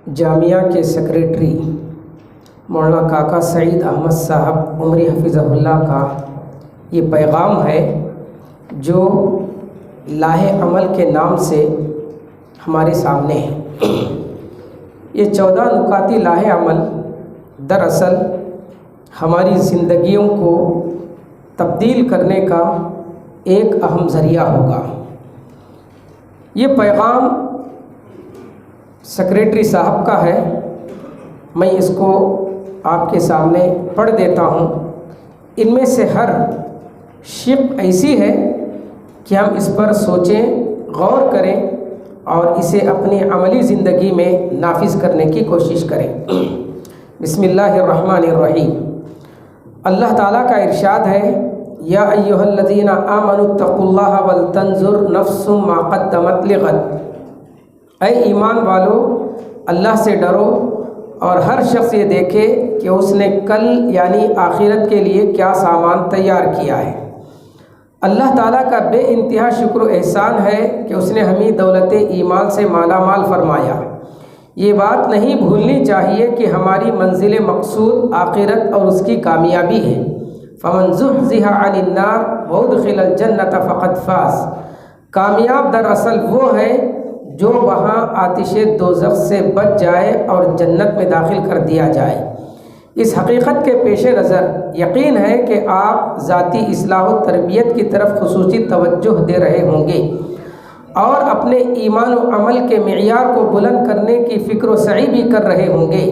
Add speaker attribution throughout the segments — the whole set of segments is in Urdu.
Speaker 1: جامعہ کے سیکریٹری مولانا کاکا سعید احمد صاحب عمری حفظہ اللہ کا یہ پیغام ہے جو لاہ عمل کے نام سے ہمارے سامنے ہے۔ یہ 14 نکاتی لاہ عمل دراصل ہماری زندگیوں کو تبدیل کرنے کا ایک اہم ذریعہ ہوگا۔ یہ پیغام سیکریٹری صاحب کا ہے، میں اس کو آپ کے سامنے پڑھ دیتا ہوں۔ ان میں سے ہر شق ایسی ہے کہ ہم اس پر سوچیں، غور کریں اور اسے اپنی عملی زندگی میں نافذ کرنے کی کوشش کریں۔ بسم اللہ الرحمن الرحیم۔ اللہ تعالیٰ کا ارشاد ہے، یا ایھا الذین آمنوا اتقوا اللہ ولتنظر نفس ما قدمت لغد۔ اے ایمان والو، اللہ سے ڈرو اور ہر شخص یہ دیکھے کہ اس نے کل یعنی آخرت کے لیے کیا سامان تیار کیا ہے۔ اللہ تعالیٰ کا بے انتہا شکر و احسان ہے کہ اس نے ہمیں دولت ایمان سے مالا مال فرمایا۔ یہ بات نہیں بھولنی چاہیے کہ ہماری منزل مقصود آخرت اور اس کی کامیابی ہے۔ فمن زحزح عن النار وادخل الجنۃ فقد فاز۔ کامیاب دراصل وہ ہے جو وہاں آتش دوزخ سے بچ جائے اور جنت میں داخل کر دیا جائے۔ اس حقیقت کے پیش نظر یقین ہے کہ آپ ذاتی اصلاح و تربیت کی طرف خصوصی توجہ دے رہے ہوں گے اور اپنے ایمان و عمل کے معیار کو بلند کرنے کی فکر و سعی بھی کر رہے ہوں گے۔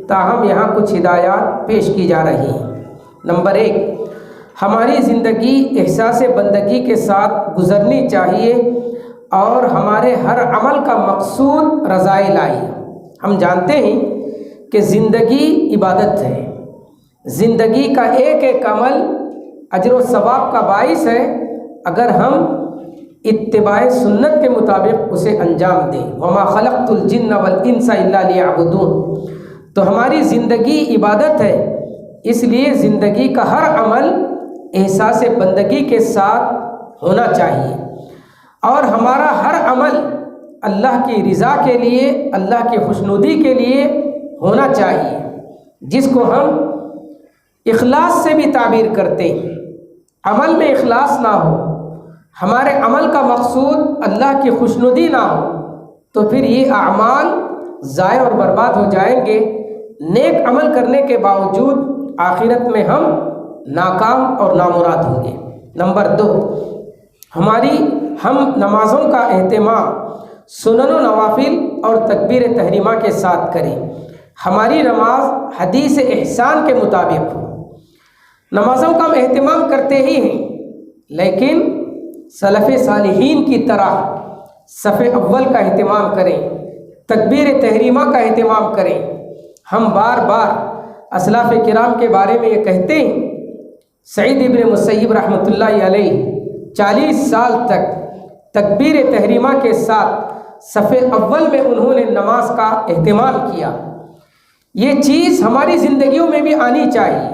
Speaker 1: تاہم یہاں کچھ ہدایات پیش کی جا رہی ہیں۔ نمبر 1، ہماری زندگی احساس بندگی کے ساتھ گزرنی چاہیے اور ہمارے ہر عمل کا مقصود رضائے الہی۔ ہم جانتے ہیں کہ زندگی عبادت ہے، زندگی کا ایک ایک عمل اجر و ثواب کا باعث ہے اگر ہم اتباع سنت کے مطابق اسے انجام دیں۔ وما خلقت الجن والانس الا لیعبدون۔ تو ہماری زندگی عبادت ہے، اس لیے زندگی کا ہر عمل احساس بندگی کے ساتھ ہونا چاہیے اور ہمارا ہر عمل اللہ کی رضا کے لیے، اللہ کی خوشنودی کے لیے ہونا چاہیے، جس کو ہم اخلاص سے بھی تعبیر کرتے ہیں۔ عمل میں اخلاص نہ ہو، ہمارے عمل کا مقصود اللہ کی خوشنودی نہ ہو، تو پھر یہ اعمال ضائع اور برباد ہو جائیں گے۔ نیک عمل کرنے کے باوجود آخرت میں ہم ناکام اور نامراد ہوں گے۔ نمبر 2، ہم نمازوں کا اہتمام سنن و نوافل اور تکبیر تحریمہ کے ساتھ کریں۔ ہماری نماز حدیث احسان کے مطابق ہو۔ نمازوں کا ہم اہتمام کرتے ہی ہیں، لیکن سلف صالحین کی طرح صف اول کا اہتمام کریں، تکبیر تحریمہ کا اہتمام کریں۔ ہم بار بار اسلاف کرام کے بارے میں یہ کہتے ہیں۔ سعید ابن مسیب رحمۃ اللہ علیہ 40 سال تک تکبیر تحریمہ کے ساتھ صف اول میں انہوں نے نماز کا اہتمام کیا۔ یہ چیز ہماری زندگیوں میں بھی آنی چاہیے۔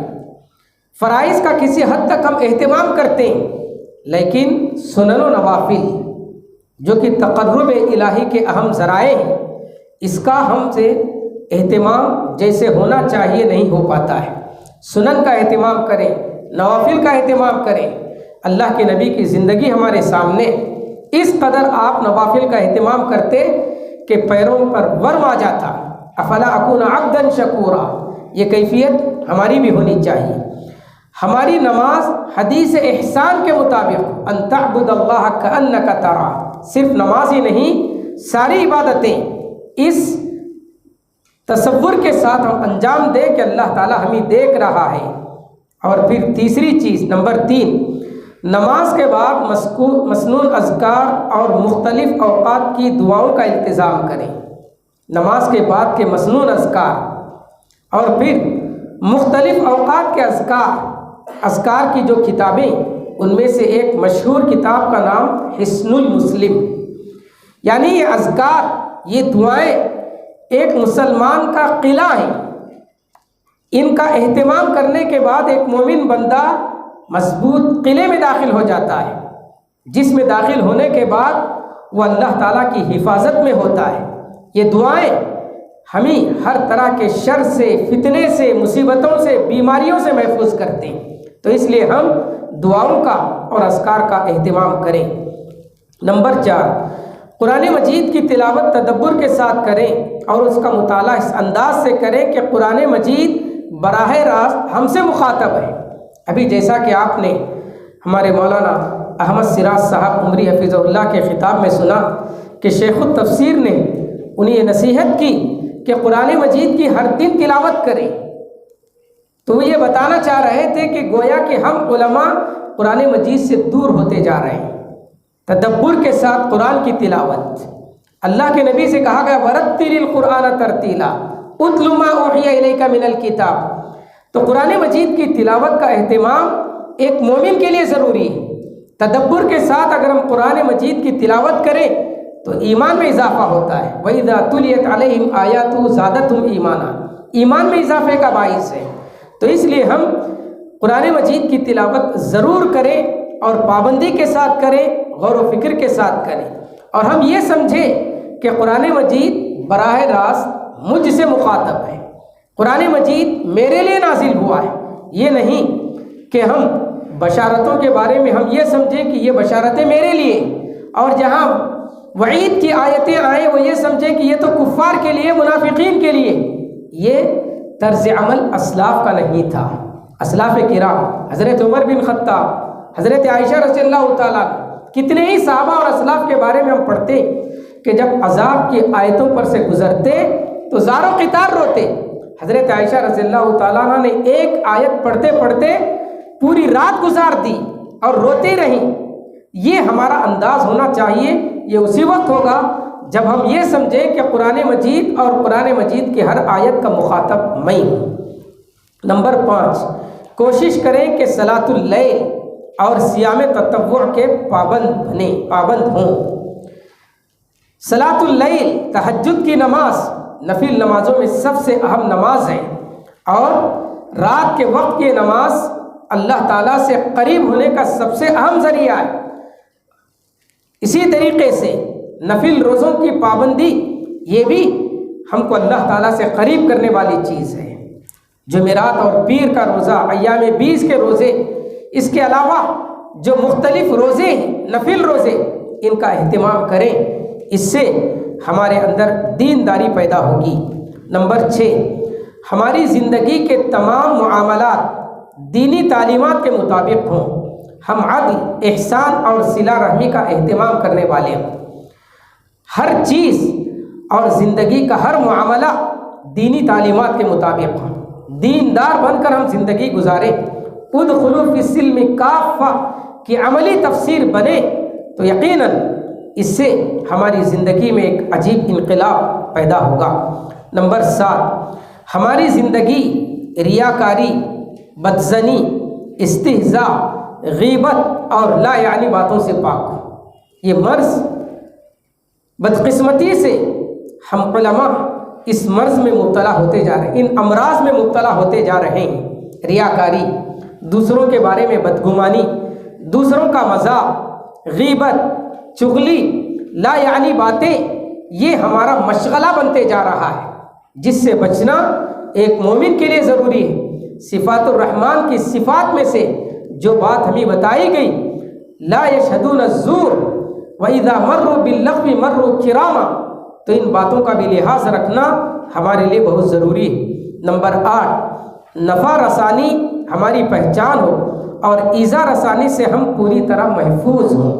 Speaker 1: فرائض کا کسی حد تک ہم اہتمام کرتے ہیں، لیکن سنن و نوافل جو کہ تقرب الہی کے اہم ذرائع ہیں، اس کا ہم سے اہتمام جیسے ہونا چاہیے نہیں ہو پاتا ہے۔ سنن کا اہتمام کریں، نوافل کا اہتمام کریں۔ اللہ کے نبی کی زندگی ہمارے سامنے، اس قدر آپ نوافل کا اہتمام کرتے کہ پیروں پر ورم آ جاتا۔ افلا اکون عبدا شکورا، یہ کیفیت ہماری بھی ہونی چاہیے۔ ہماری نماز حدیث احسان کے مطابق ان تعبد اللہ کأنک تراہ، صرف نماز ہی نہیں، ساری عبادتیں اس تصور کے ساتھ ہم انجام دیں کہ اللہ تعالی ہمیں دیکھ رہا ہے۔ اور پھر تیسری چیز، نمبر 3، نماز کے بعد مسنون اذکار اور مختلف اوقات کی دعاؤں کا التزام کریں۔ نماز کے بعد کے مسنون اذکار اور پھر مختلف اوقات کے اذکار کی جو کتابیں، ان میں سے ایک مشہور کتاب کا نام حصن المسلم، یعنی یہ اذکار، یہ دعائیں ایک مسلمان کا قلعہ ہے۔ ان کا اہتمام کرنے کے بعد ایک مومن بندہ مضبوط قلعے میں داخل ہو جاتا ہے، جس میں داخل ہونے کے بعد وہ اللہ تعالیٰ کی حفاظت میں ہوتا ہے۔ یہ دعائیں ہمیں ہر طرح کے شر سے، فتنے سے، مصیبتوں سے، بیماریوں سے محفوظ کرتے ہیں۔ تو اس لیے ہم دعاؤں کا اور اذکار کا اہتمام کریں۔ نمبر 4، قرآن مجید کی تلاوت تدبر کے ساتھ کریں اور اس کا مطالعہ اس انداز سے کریں کہ قرآن مجید براہ راست ہم سے مخاطب ہے۔ ابھی جیسا کہ آپ نے ہمارے مولانا احمد سراج صاحب عمری حفظہ اللہ کے خطاب میں سنا کہ شیخ التفسیر نے انہیں یہ نصیحت کی کہ قرآن مجید کی ہر دن تلاوت کریں۔ تو وہ یہ بتانا چاہ رہے تھے کہ گویا کہ ہم علماء قرآن مجید سے دور ہوتے جا رہے ہیں۔ تدبر کے ساتھ قرآن کی تلاوت، اللہ کے نبی سے کہا گیا وَرَتِّلِ الْقُرْآنَ تَرْتِيلًا اُتْلُ مَا أُوحِيَ إِلَيْكَ مِنَ الْكِتَابِ۔ تو قرآن مجید کی تلاوت کا اہتمام ایک مومن کے لیے ضروری ہے۔ تدبر کے ساتھ اگر ہم قرآن مجید کی تلاوت کریں تو ایمان میں اضافہ ہوتا ہے۔ وَإِذَا تُلِيَتْ عَلَيْهِمْ آيَاتُهُ زَادَتْهُمْ إِيمَانًا، ایمان میں اضافے کا باعث ہے۔ تو اس لیے ہم قرآن مجید کی تلاوت ضرور کریں اور پابندی کے ساتھ کریں، غور و فکر کے ساتھ کریں، اور ہم یہ سمجھیں کہ قرآن مجید براہ راست مجھ سے مخاطب ہے، قرآن مجید میرے لیے نازل ہوا ہے۔ یہ نہیں کہ ہم بشارتوں کے بارے میں ہم یہ سمجھیں کہ یہ بشارتیں میرے لیے، اور جہاں وعید کی آیتیں آئیں وہ یہ سمجھیں کہ یہ تو کفار کے لیے، منافقین کے لیے۔ یہ طرز عمل اسلاف کا نہیں تھا۔ اسلاف کرام، حضرت عمر بن خطاب، حضرت عائشہ رضی اللہ تعالیٰ، کتنے ہی صحابہ اور اسلاف کے بارے میں ہم پڑھتے کہ جب عذاب کی آیتوں پر سے گزرتے تو زار و قطار روتے۔ حضرت عائشہ رضی اللہ تعالیٰ نے ایک آیت پڑھتے پڑھتے پوری رات گزار دی اور روتے رہیں۔ یہ ہمارا انداز ہونا چاہیے۔ یہ اسی وقت ہوگا جب ہم یہ سمجھیں کہ قرآن مجید اور قرآن مجید کی ہر آیت کا مخاطب میں ہوں۔ نمبر 5، کوشش کریں کہ صلاۃ اللیل اور صیام تطوع کے پابند ہوں۔ صلاۃ اللیل، تہجد کی نماز، نفل نمازوں میں سب سے اہم نماز ہے، اور رات کے وقت کی نماز اللہ تعالیٰ سے قریب ہونے کا سب سے اہم ذریعہ ہے۔ اسی طریقے سے نفل روزوں کی پابندی، یہ بھی ہم کو اللہ تعالیٰ سے قریب کرنے والی چیز ہے۔ جمعرات اور پیر کا روزہ، ایام 20 کے روزے، اس کے علاوہ جو مختلف روزے ہیں، نفل روزے، ان کا اہتمام کریں، اس سے ہمارے اندر دینداری پیدا ہوگی۔ نمبر 6، ہماری زندگی کے تمام معاملات دینی تعلیمات کے مطابق ہوں۔ ہم عدل، احسان اور صلہ رحمی کا اہتمام کرنے والے ہوں۔ ہر چیز اور زندگی کا ہر معاملہ دینی تعلیمات کے مطابق ہوں۔ دیندار بن کر ہم زندگی گزاریں۔ ادخلوا فی السلم کافہ کی عملی تفسیر بنے تو یقیناً اس سے ہماری زندگی میں ایک عجیب انقلاب پیدا ہوگا۔ نمبر 7، ہماری زندگی ریاکاری، بدظنی، استہزاء، غیبت اور لا یعنی باتوں سے پاک ہو۔ یہ مرض، بدقسمتی سے ہم علماء اس مرض میں مبتلا ہوتے جا رہے ہیں، ان امراض میں مبتلا ہوتے جا رہے ہیں۔ ریاکاری، دوسروں کے بارے میں بدگمانی، دوسروں کا مذاق، غیبت، چغلی، لا یعنی باتیں، یہ ہمارا مشغلہ بنتے جا رہا ہے، جس سے بچنا ایک مومن کے لیے ضروری ہے۔ صفات الرحمن کی صفات میں سے جو بات ہمیں بتائی گئی، لا یشہدون الزور وَإِذَا مَرُّوا بِاللَّغْوِ مَرُّوا كِرَامًا، تو ان باتوں کا بھی لحاظ رکھنا ہمارے لیے بہت ضروری ہے۔ نمبر 8، نفع رسانی ہماری پہچان ہو اور ایذا رسانی سے ہم پوری طرح محفوظ ہوں۔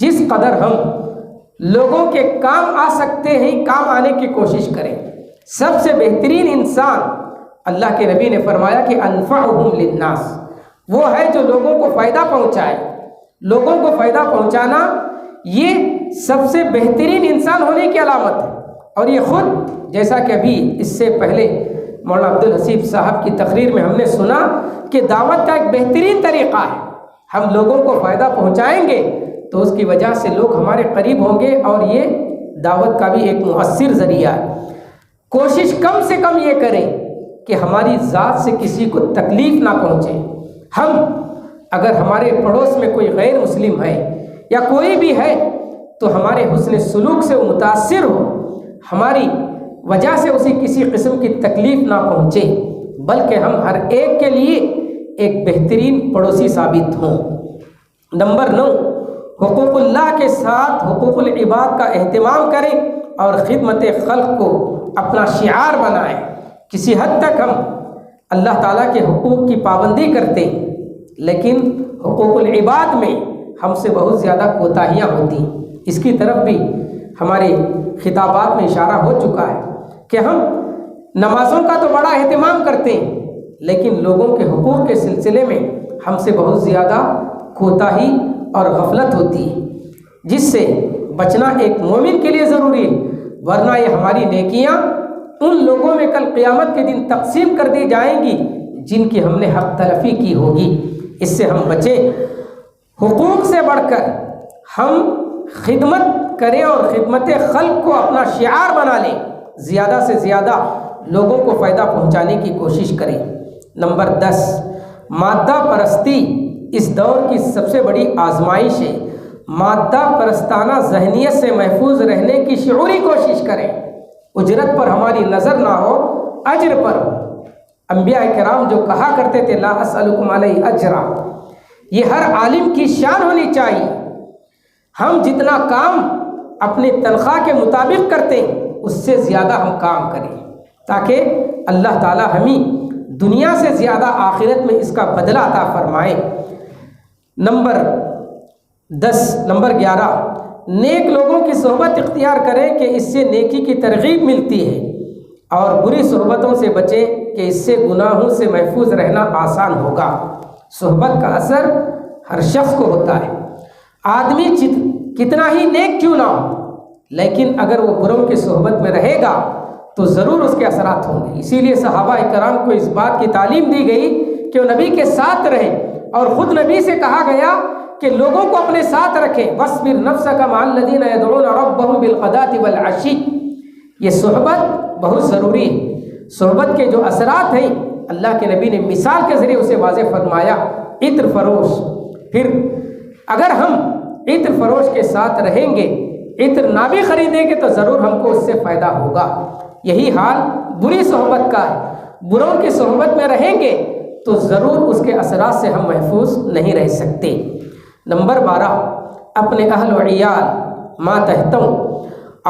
Speaker 1: جس قدر ہم لوگوں کے کام آ سکتے ہیں، کام آنے کی کوشش کریں۔ سب سے بہترین انسان، اللہ کے نبی نے فرمایا کہ انفعہم للناس، وہ ہے جو لوگوں کو فائدہ پہنچائے۔ لوگوں کو فائدہ پہنچانا یہ سب سے بہترین انسان ہونے کی علامت ہے، اور یہ خود جیسا کہ ابھی اس سے پہلے مولانا عبدالحسیب صاحب کی تقریر میں ہم نے سنا کہ دعوت کا ایک بہترین طریقہ ہے۔ ہم لوگوں کو فائدہ پہنچائیں گے تو اس کی وجہ سے لوگ ہمارے قریب ہوں گے، اور یہ دعوت کا بھی ایک مؤثر ذریعہ ہے۔ کوشش کم سے کم یہ کریں کہ ہماری ذات سے کسی کو تکلیف نہ پہنچے۔ ہم اگر ہمارے پڑوس میں کوئی غیر مسلم ہے یا کوئی بھی ہے تو ہمارے حسن سلوک سے وہ متاثر ہو، ہماری وجہ سے اسے کسی قسم کی تکلیف نہ پہنچے، بلکہ ہم ہر ایک کے لیے ایک بہترین پڑوسی ثابت ہوں۔ نمبر 9، حقوق اللہ کے ساتھ حقوق العباد کا اہتمام کریں اور خدمت خلق کو اپنا شعار بنائیں۔ کسی حد تک ہم اللہ تعالیٰ کے حقوق کی پابندی کرتے ہیں، لیکن حقوق العباد میں ہم سے بہت زیادہ کوتاہیاں ہوتی ہیں۔ اس کی طرف بھی ہمارے خطابات میں اشارہ ہو چکا ہے کہ ہم نمازوں کا تو بڑا اہتمام کرتے ہیں، لیکن لوگوں کے حقوق کے سلسلے میں ہم سے بہت زیادہ کوتاہی اور غفلت ہوتی ہے، جس سے بچنا ایک مومن کے لیے ضروری ہے، ورنہ یہ ہماری نیکیاں ان لوگوں میں کل قیامت کے دن تقسیم کر دی جائیں گی جن کی ہم نے حق تلفی کی ہوگی۔ اس سے ہم بچیں۔ حقوق سے بڑھ کر ہم خدمت کریں اور خدمت خلق کو اپنا شعار بنا لیں، زیادہ سے زیادہ لوگوں کو فائدہ پہنچانے کی کوشش کریں۔ نمبر 10، مادہ پرستی اس دور کی سب سے بڑی آزمائش ہے۔ مادہ پرستانہ ذہنیت سے محفوظ رہنے کی شعوری کوشش کریں۔ اجرت پر ہماری نظر نہ ہو، اجر پر ہو۔ انبیاء کرام جو کہا کرتے تھے لا اسألکم علیہ اجرا، یہ ہر عالم کی شان ہونی چاہیے۔ ہم جتنا کام اپنے تنخواہ کے مطابق کرتے ہیں اس سے زیادہ ہم کام کریں، تاکہ اللہ تعالیٰ ہمیں دنیا سے زیادہ آخرت میں اس کا بدلہ عطا فرمائے۔ نمبر 11، نیک لوگوں کی صحبت اختیار کریں کہ اس سے نیکی کی ترغیب ملتی ہے، اور بری صحبتوں سے بچیں کہ اس سے گناہوں سے محفوظ رہنا آسان ہوگا۔ صحبت کا اثر ہر شخص کو ہوتا ہے، آدمی کتنا ہی نیک کیوں نہ ہو، لیکن اگر وہ بروں کی صحبت میں رہے گا تو ضرور اس کے اثرات ہوں گے۔ اسی لیے صحابہ کرام کو اس بات کی تعلیم دی گئی کہ وہ نبی کے ساتھ رہیں، اور خود نبی سے کہا گیا کہ لوگوں کو اپنے ساتھ رکھیں۔ وَاصْبِرْ نَفْسَكَ مَعَ الَّذِينَ يَدْعُونَ رَبَّهُمْ بِالْغَدَاةِ وَالْعَشِيِّ۔ یہ صحبت بہت ضروری ہے۔ صحبت کے جو اثرات ہیں اللہ کے نبی نے مثال کے ذریعے اسے واضح فرمایا۔ عطر فروش، پھر اگر ہم عطر فروش کے ساتھ رہیں گے، عطر نہ بھی خریدیں گے تو ضرور ہم کو اس سے فائدہ ہوگا۔ یہی حال بری صحبت کا ہے، بروں کی صحبت میں رہیں گے تو ضرور اس کے اثرات سے ہم محفوظ نہیں رہ سکتے۔ نمبر 12، اپنے اہل و عیال ماتحتوں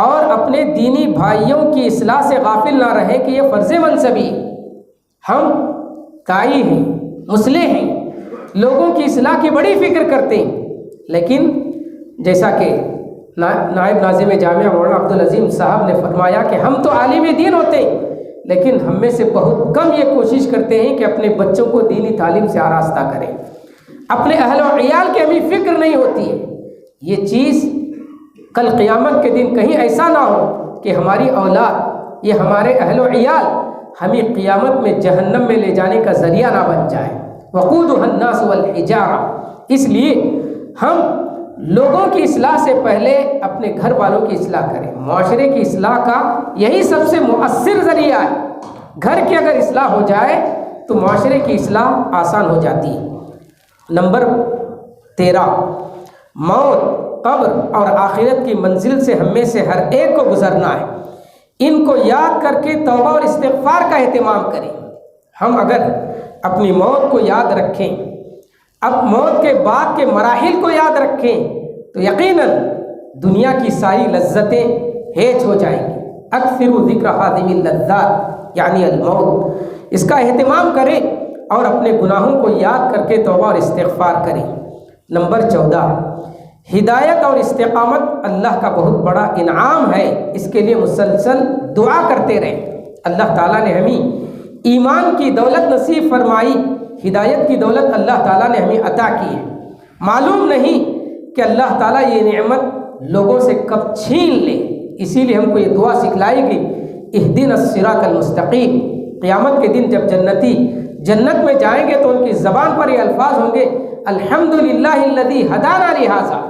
Speaker 1: اور اپنے دینی بھائیوں کی اصلاح سے غافل نہ رہیں کہ یہ فرض منصبی۔ ہم داعی ہیں، مصلح ہیں، لوگوں کی اصلاح کی بڑی فکر کرتے ہیں، لیکن جیسا کہ نائب ناظم جامعہ مولانا عبدالعظیم صاحب نے فرمایا کہ ہم تو عالم دین ہوتے ہیں، لیکن ہم میں سے بہت کم یہ کوشش کرتے ہیں کہ اپنے بچوں کو دینی تعلیم سے آراستہ کریں۔ اپنے اہل و عیال کی ہمیں فکر نہیں ہوتی ہے۔ یہ چیز کل قیامت کے دن کہیں ایسا نہ ہو کہ ہماری اولاد، یہ ہمارے اہل و عیال ہمیں قیامت میں جہنم میں لے جانے کا ذریعہ نہ بن جائے۔ وقودها الناس والحجارہ۔ اس لیے ہم لوگوں کی اصلاح سے پہلے اپنے گھر والوں کی اصلاح کریں۔ معاشرے کی اصلاح کا یہی سب سے مؤثر ذریعہ ہے۔ گھر کی اگر اصلاح ہو جائے تو معاشرے کی اصلاح آسان ہو جاتی ہے۔ نمبر 13، موت، قبر اور آخرت کی منزل سے ہم میں سے ہر ایک کو گزرنا ہے۔ ان کو یاد کر کے توبہ اور استغفار کا اہتمام کریں۔ ہم اگر اپنی موت کو یاد رکھیں، اب موت کے بعد کے مراحل کو یاد رکھیں تو یقیناً دنیا کی ساری لذتیں ہیچ ہو جائیں گی۔ اکثروا ذکر ہذہ اللذات یعنی الموت، اس کا اہتمام کریں اور اپنے گناہوں کو یاد کر کے توبہ اور استغفار کریں۔ نمبر 14، ہدایت اور استقامت اللہ کا بہت بڑا انعام ہے، اس کے لیے مسلسل دعا کرتے رہیں۔ اللہ تعالیٰ نے ہمیں ایمان کی دولت نصیب فرمائی، ہدایت کی دولت اللہ تعالیٰ نے ہمیں عطا کی ہے۔ معلوم نہیں کہ اللہ تعالیٰ یہ نعمت لوگوں سے کب چھین لے، اسی لیے ہم کو یہ دعا سکھلائی گئی، اہدنا الصراط المستقیم۔ قیامت کے دن جب جنتی جنت میں جائیں گے تو ان کی زبان پر یہ الفاظ ہوں گے، الحمدللہ الذی ہدانا لہذا،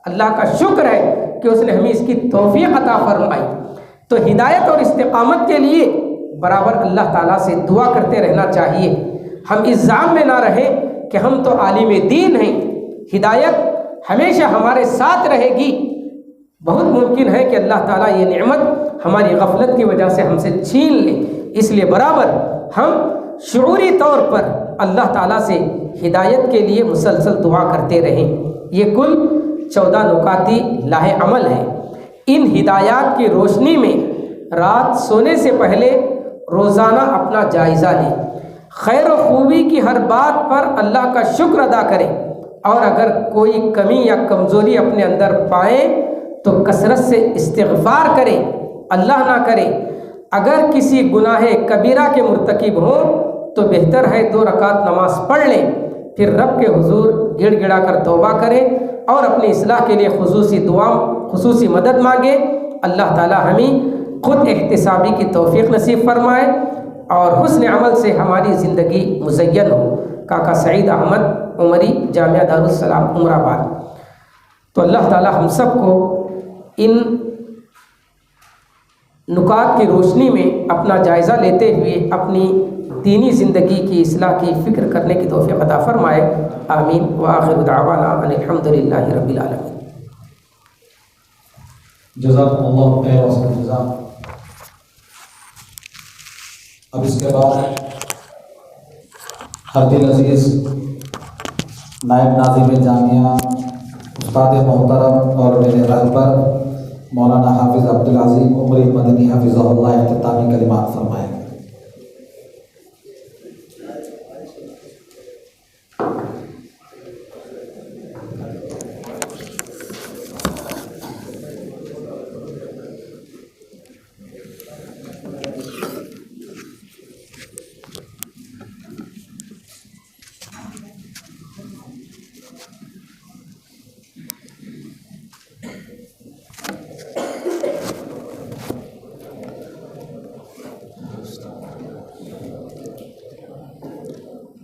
Speaker 1: اللہ کا شکر ہے کہ اس نے ہمیں اس کی توفیق عطا فرمائی۔ تو ہدایت اور استقامت کے لیے برابر اللہ تعالیٰ سے دعا کرتے رہنا چاہیے۔ ہم اس ظام میں نہ رہیں کہ ہم تو عالم دین ہیں، ہدایت ہمیشہ ہمارے ساتھ رہے گی، بہت ممکن ہے کہ اللہ تعالیٰ یہ نعمت ہماری غفلت کی وجہ سے ہم سے چھین لے، اس لیے برابر ہم شعوری طور پر اللہ تعالیٰ سے ہدایت کے لیے مسلسل دعا کرتے رہیں۔ یہ کل 14 نکاتی لاہ عمل ہے۔ ان ہدایات کی روشنی میں رات سونے سے پہلے روزانہ اپنا جائزہ لیں، خیر و خوبی کی ہر بات پر اللہ کا شکر ادا کریں، اور اگر کوئی کمی یا کمزوری اپنے اندر پائیں تو کثرت سے استغفار کریں، اللہ نہ کرے۔ اگر کسی گناہ کبیرہ کے مرتکب ہوں تو بہتر ہے 2 رکعت نماز پڑھ لیں، پھر رب کے حضور گڑ گڑا کر توبہ کریں اور اپنی اصلاح کے لیے خصوصی مدد مانگے۔ اللہ تعالی ہمیں خود احتسابی کی توفیق نصیب فرمائے اور حسن عمل سے ہماری زندگی مزین ہو۔ کاکا سعید احمد عمری، جامعہ دارالسلام عمر آباد۔ تو اللہ تعالی ہم سب کو ان نکات کی روشنی میں اپنا جائزہ لیتے ہوئے اپنی دینی زندگی کی اصلاح کی فکر کرنے کی توفیق عطا فرمائے۔ آمین۔ وآخر دعوانا ان الحمدللہ رب العالمین۔
Speaker 2: جزاکم اللہ خیر و حسن جزا۔ اب اس کے بعد ہر دل عزیز نائب ناظم جامعہ استاد محترم اور میرے رہبر مولانا حافظ عبدالعظیم عمری مدنی حفظہ اللہ اختتامی کلمات فرمائیں۔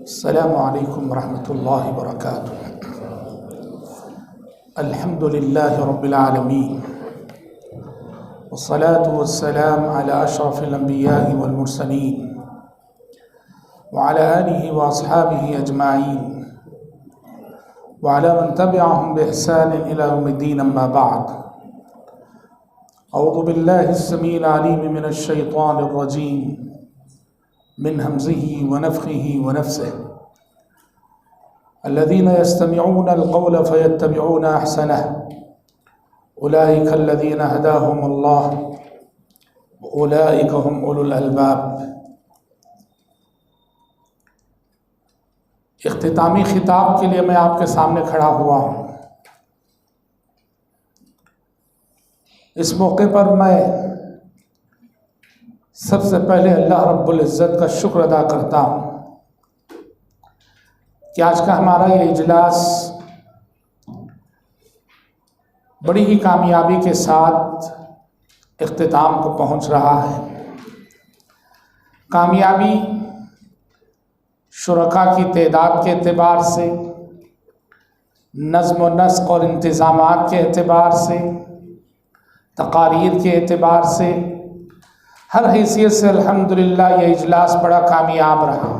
Speaker 3: السلام علیکم ورحمۃ اللہ وبرکاتہ۔ الحمد للہ رب العالمین والصلاة والسلام على اشرف الانبیاء والمرسلین وعلى آلہ واصحابہ اجمعین وعلى من تبعهم بإحسان الى یوم الدین، اما بعد۔ اعوذ باللہ السمیع العلیم من الشیطان الرجیم من همزه ونفخه ونفسه۔ الذين يستمعون القول فيتبعون احسنه اولئك الذين هداهم الله واولئك هم اولو الالباب۔ اختتامی خطاب کے لیے میں آپ کے سامنے کھڑا ہوا ہوں۔ اس موقع پر میں سب سے پہلے اللہ رب العزت کا شکر ادا کرتا ہوں کہ آج کا ہمارا یہ اجلاس بڑی ہی کامیابی کے ساتھ اختتام کو پہنچ رہا ہے۔ کامیابی شرکاء کی تعداد کے اعتبار سے، نظم و نسق اور انتظامات کے اعتبار سے، تقاریر کے اعتبار سے، ہر حیثیت سے الحمدللہ یہ اجلاس بڑا کامیاب رہا۔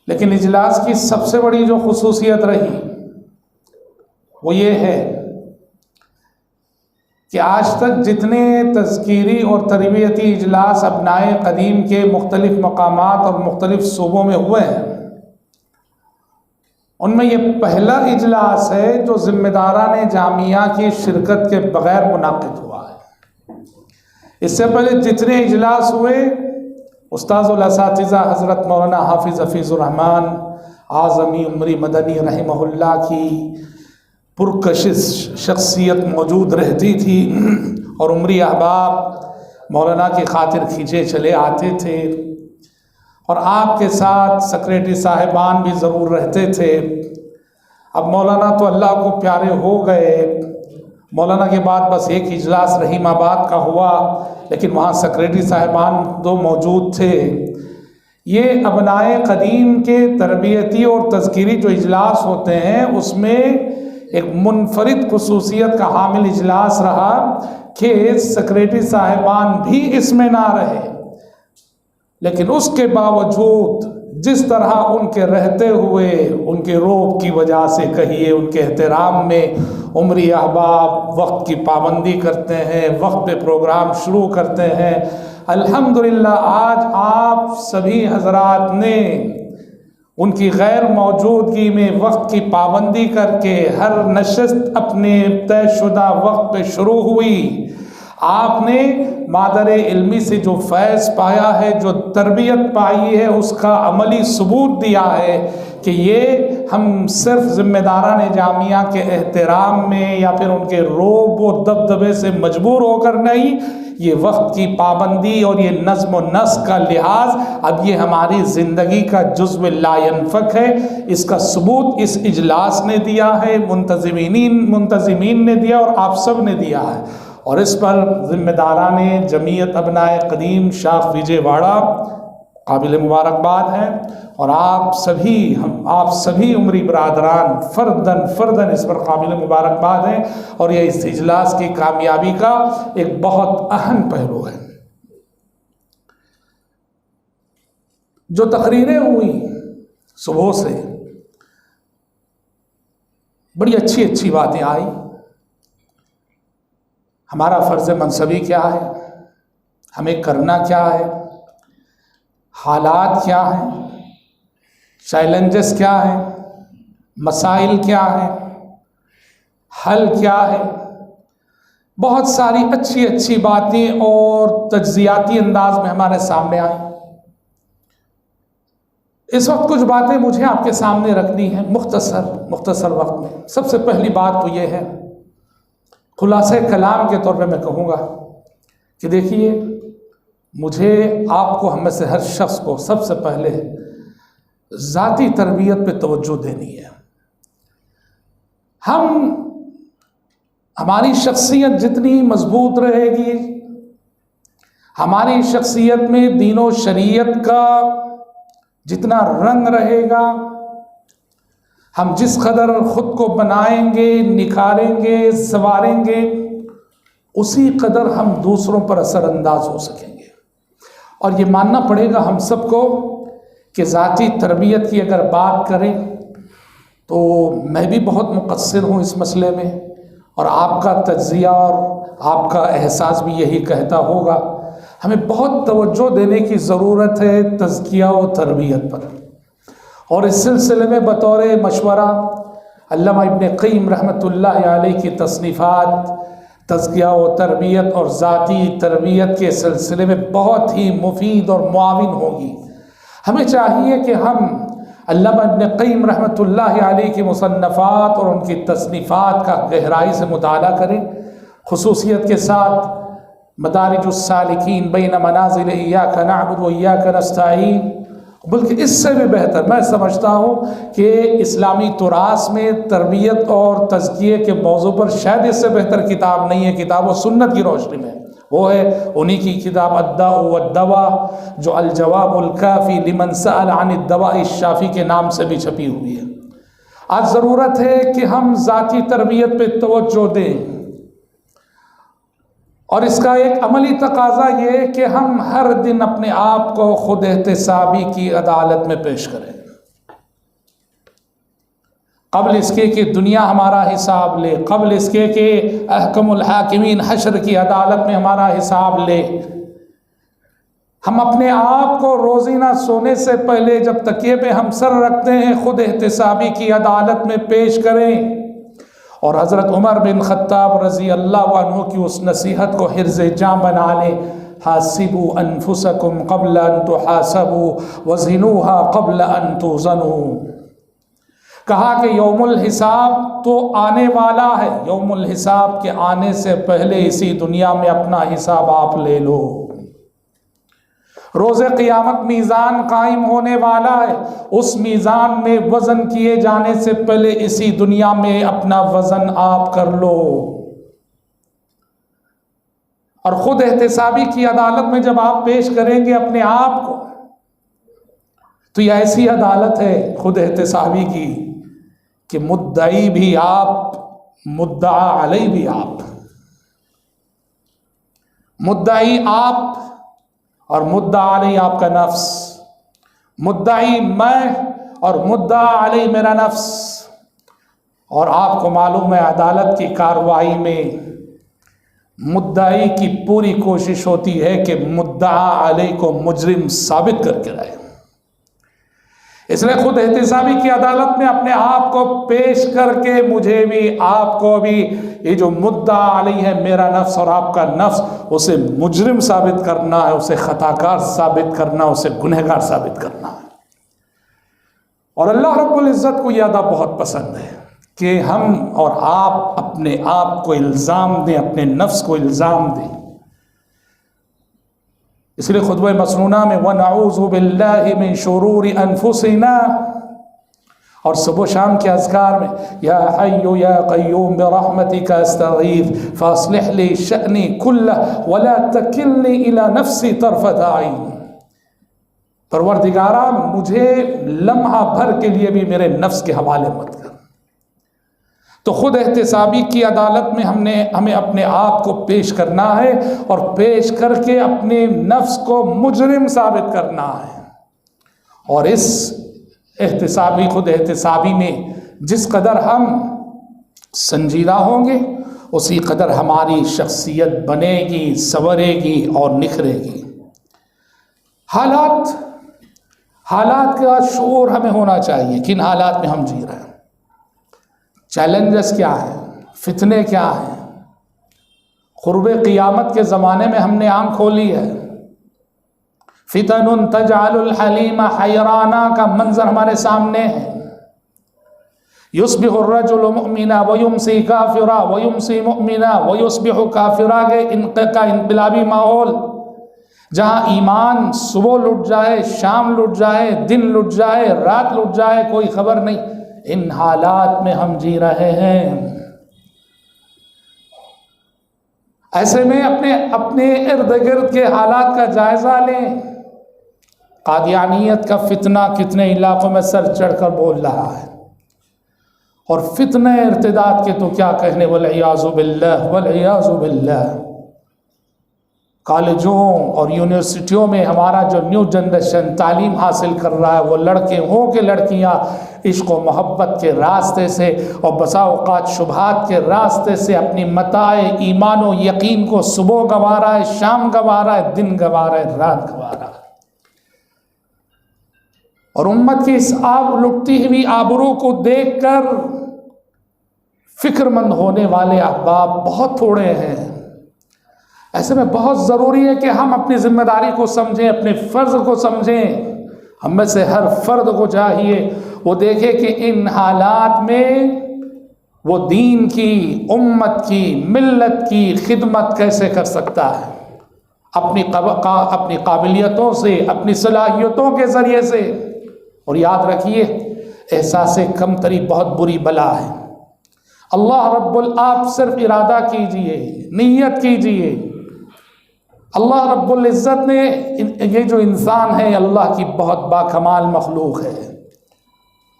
Speaker 3: لیکن اجلاس کی سب سے بڑی جو خصوصیت رہی وہ یہ ہے کہ آج تک جتنے تذکیری اور تربیتی اجلاس ابنائے قدیم کے مختلف مقامات اور مختلف صوبوں میں ہوئے ہیں، ان میں یہ پہلا اجلاس ہے جو ذمہ داران جامعہ کی شرکت کے بغیر منعقد ہوا ہے۔ اس سے پہلے جتنے اجلاس ہوئے استاذ الاساتذہ حضرت مولانا حافظ حفیظ الرحمن اعظمی عمری مدنی رحمہ اللہ کی پرکشش شخصیت موجود رہتی تھی، اور عمری احباب مولانا کی خاطر کھینچے چلے آتے تھے، اور آپ کے ساتھ سیکریٹری صاحبان بھی ضرور رہتے تھے۔ اب مولانا تو اللہ کو پیارے ہو گئے، مولانا کے بعد بس ایک اجلاس رحیم آباد کا ہوا، لیکن وہاں سیکریٹری صاحبان دو موجود تھے۔ یہ ابنائے قدیم کے تربیتی اور تذکیری جو اجلاس ہوتے ہیں اس میں ایک منفرد خصوصیت کا حامل اجلاس رہا کہ سیکریٹری صاحبان بھی اس میں نہ رہے، لیکن اس کے باوجود جس طرح ان کے رہتے ہوئے، ان کے روب کی وجہ سے کہیے، ان کے احترام میں عمری احباب وقت کی پابندی کرتے ہیں، وقت پہ پروگرام شروع کرتے ہیں۔ الحمدللہ آج آپ سبھی حضرات نے ان کی غیر موجودگی میں وقت کی پابندی کر کے ہر نشست اپنے طے شدہ وقت پہ شروع ہوئی۔ آپ نے مادر علمی سے جو فیض پایا ہے، جو تربیت پائی ہے، اس کا عملی ثبوت دیا ہے کہ یہ ہم صرف ذمہ داران جامعہ کے احترام میں یا پھر ان کے روب و دبدبے سے مجبور ہو کر نہیں، یہ وقت کی پابندی اور یہ نظم و نسق کا لحاظ اب یہ ہماری زندگی کا جزو لا ینفک ہے۔ اس کا ثبوت اس اجلاس نے دیا ہے، منتظمین نے دیا اور آپ سب نے دیا ہے، اور اس پر ذمہ داران جمعیت ابنائے قدیم شاخ وجے واڑہ قابل مبارکباد ہیں، اور آپ سبھی عمری برادران فردن اس پر قابل مبارکباد ہیں، اور یہ اس اجلاس کی کامیابی کا ایک بہت اہم پہلو ہے۔ جو تقریریں ہوئی صبح سے بڑی اچھی باتیں آئی۔ ہمارا فرض منصبی کیا ہے، ہمیں کرنا کیا ہے، حالات کیا ہیں، چیلنجز کیا ہیں، مسائل کیا ہیں، حل کیا ہے، بہت ساری اچھی باتیں اور تجزیاتی انداز میں ہمارے سامنے آئیں۔ اس وقت کچھ باتیں مجھے آپ کے سامنے رکھنی ہیں مختصر وقت میں۔ سب سے پہلی بات تو یہ ہے، خلاصہ کلام کے طور پہ میں کہوں گا کہ دیکھیے، مجھے آپ کو، ہم میں سے ہر شخص کو سب سے پہلے ذاتی تربیت پہ توجہ دینی ہے۔ ہماری شخصیت جتنی مضبوط رہے گی، ہماری شخصیت میں دین و شریعت کا جتنا رنگ رہے گا، ہم جس قدر خود کو بنائیں گے، نکھاریں گے، سنواریں گے، اسی قدر ہم دوسروں پر اثر انداز ہو سکیں گے۔ اور یہ ماننا پڑے گا ہم سب کو کہ ذاتی تربیت کی اگر بات کریں تو میں بھی بہت مقصر ہوں اس مسئلے میں، اور آپ کا تجزیہ اور آپ کا احساس بھی یہی کہتا ہوگا۔ ہمیں بہت توجہ دینے کی ضرورت ہے تزکیہ و تربیت پر، اور اس سلسلے میں بطور مشورہ علامہ ابن قیم رحمۃ اللہ علیہ کی تصنیفات تزکیہ و تربیت اور ذاتی تربیت کے سلسلے میں بہت ہی مفید اور معاون ہوگی۔ ہمیں چاہیے کہ ہم علامہ ابن قیم رحمۃ اللہ علیہ کی مصنفات اور ان کی تصنیفات کا گہرائی سے مطالعہ کریں، خصوصیت کے ساتھ مدارج السالکین بین منازل ایاک نعبد و ایاک نستعین، بلکہ اس سے بھی بہتر میں سمجھتا ہوں کہ اسلامی تراث میں تربیت اور تزکیے کے موضوع پر شاید اس سے بہتر کتاب نہیں ہے، کتاب و سنت کی روشنی میں وہ ہے انہی کی کتاب الداء والدواء، جو الجواب الکافی لمن سأل عن الدواء الشافی کے نام سے بھی چھپی ہوئی ہے۔ آج ضرورت ہے کہ ہم ذاتی تربیت پہ توجہ دیں، اور اس کا ایک عملی تقاضا یہ کہ ہم ہر دن اپنے آپ کو خود احتسابی کی عدالت میں پیش کریں، قبل اس کے کہ دنیا ہمارا حساب لے، قبل اس کے کہ احکم الحاکمین حشر کی عدالت میں ہمارا حساب لے۔ ہم اپنے آپ کو روزینہ سونے سے پہلے جب تکیے پہ ہم سر رکھتے ہیں خود احتسابی کی عدالت میں پیش کریں، اور حضرت عمر بن خطاب رضی اللہ عنہ کی اس نصیحت کو حرز جاں بنا لیں، حاسبوا انفسکم قبل ان تحاسبوا وزنوها قبل ان توزنوا۔ کہا کہ یوم الحساب تو آنے والا ہے، یوم الحساب کے آنے سے پہلے اسی دنیا میں اپنا حساب آپ لے لو۔ روز قیامت میزان قائم ہونے والا ہے، اس میزان میں وزن کیے جانے سے پہلے اسی دنیا میں اپنا وزن آپ کر لو۔ اور خود احتسابی کی عدالت میں جب آپ پیش کریں گے اپنے آپ کو، تو یہ ایسی عدالت ہے خود احتسابی کی کہ مدعی بھی آپ، مدعا علیہ بھی آپ، مدعی آپ اور مدعا علیہ آپ کا نفس، مدعی میں اور مدعا علیہ میرا نفس، اور آپ کو معلوم ہے عدالت کی کارروائی میں مدعی کی پوری کوشش ہوتی ہے کہ مدعا علیہ کو مجرم ثابت کر کے رہے. اس نے خود احتسابی کی عدالت میں اپنے آپ کو پیش کر کے مجھے بھی آپ کو بھی یہ جو مدعا علیہ ہے میرا نفس اور آپ کا نفس اسے مجرم ثابت کرنا ہے، اسے خطاکار ثابت کرنا، اسے گنہگار ثابت کرنا ہے. اور اللہ رب العزت کو یہ ادا بہت پسند ہے کہ ہم اور آپ اپنے آپ کو الزام دیں، اپنے نفس کو الزام دیں. اس لیے خطبہ مسنونہ میں وَنَعُوذُ بِاللَّهِ مِن شُرُورِ أَنفُسِنَا اور صبح و شام کے اذکار میں یا حی یا قیوم برحمتک استغیث فاصلح لی شأنی کلہ ولا تکلنی الی نفسی طرفۃ عین. پروردگارا مجھے لمحہ بھر کے لیے بھی میرے نفس کے حوالے مت کر. تو خود احتسابی کی عدالت میں ہمیں اپنے آپ کو پیش کرنا ہے اور پیش کر کے اپنے نفس کو مجرم ثابت کرنا ہے. اور اس خود احتسابی میں جس قدر ہم سنجیدہ ہوں گے اسی قدر ہماری شخصیت بنے گی، سنورے گی اور نکھرے گی. حالات کا شعور ہمیں ہونا چاہیے، کن حالات میں ہم جی رہے ہیں، چیلنجز کیا ہیں، فتنے کیا ہیں. قرب قیامت کے زمانے میں ہم نے آنکھ کھولی ہے. فتن تجعل الحلیم حیرانا کا منظر ہمارے سامنے ہے. یصبح الرجل مؤمنا ویمسی کافرا ویمسی مؤمنا ویصبح کافرا کا انقلابی ماحول جہاں ایمان صبح لٹ جائے، شام لٹ جائے، دن لٹ جائے، رات لٹ جائے، کوئی خبر نہیں. ان حالات میں ہم جی رہے ہیں. ایسے میں اپنے ارد گرد کے حالات کا جائزہ لیں. قادیانیت کا فتنہ کتنے علاقوں میں سر چڑھ کر بول رہا ہے، اور فتنہ ارتداد کے تو کیا کہنے، والعیاذ باللہ والعیاذ باللہ. کالجوں اور یونیورسٹیوں میں ہمارا جو نیو جنریشن تعلیم حاصل کر رہا ہے وہ لڑکے ہوں کہ لڑکیاں عشق و محبت کے راستے سے اور بسا اوقات شبہات کے راستے سے اپنی متاع ایمان و یقین کو صبح گنوا رہا ہے، شام گنوا رہا ہے، دن گنوا رہا ہے، رات گنوا رہا ہے. اور امت کی اس لٹتی ہوئی آبرو کو دیکھ کر فکر مند ہونے والے احباب بہت تھوڑے ہیں. ایسے میں بہت ضروری ہے کہ ہم اپنی ذمہ داری کو سمجھیں، اپنے فرض کو سمجھیں. ہم میں سے ہر فرد کو چاہیے وہ دیکھے کہ ان حالات میں وہ دین کی، امت کی، ملت کی خدمت کیسے کر سکتا ہے، اپنی قابلیتوں سے، اپنی صلاحیتوں کے ذریعے سے. اور یاد رکھیے احساس کمتری بہت بری بلا ہے. اللہ آپ صرف ارادہ کیجئے، نیت کیجئے. اللہ رب العزت نے یہ جو انسان ہے اللہ کی بہت باکمال مخلوق ہے.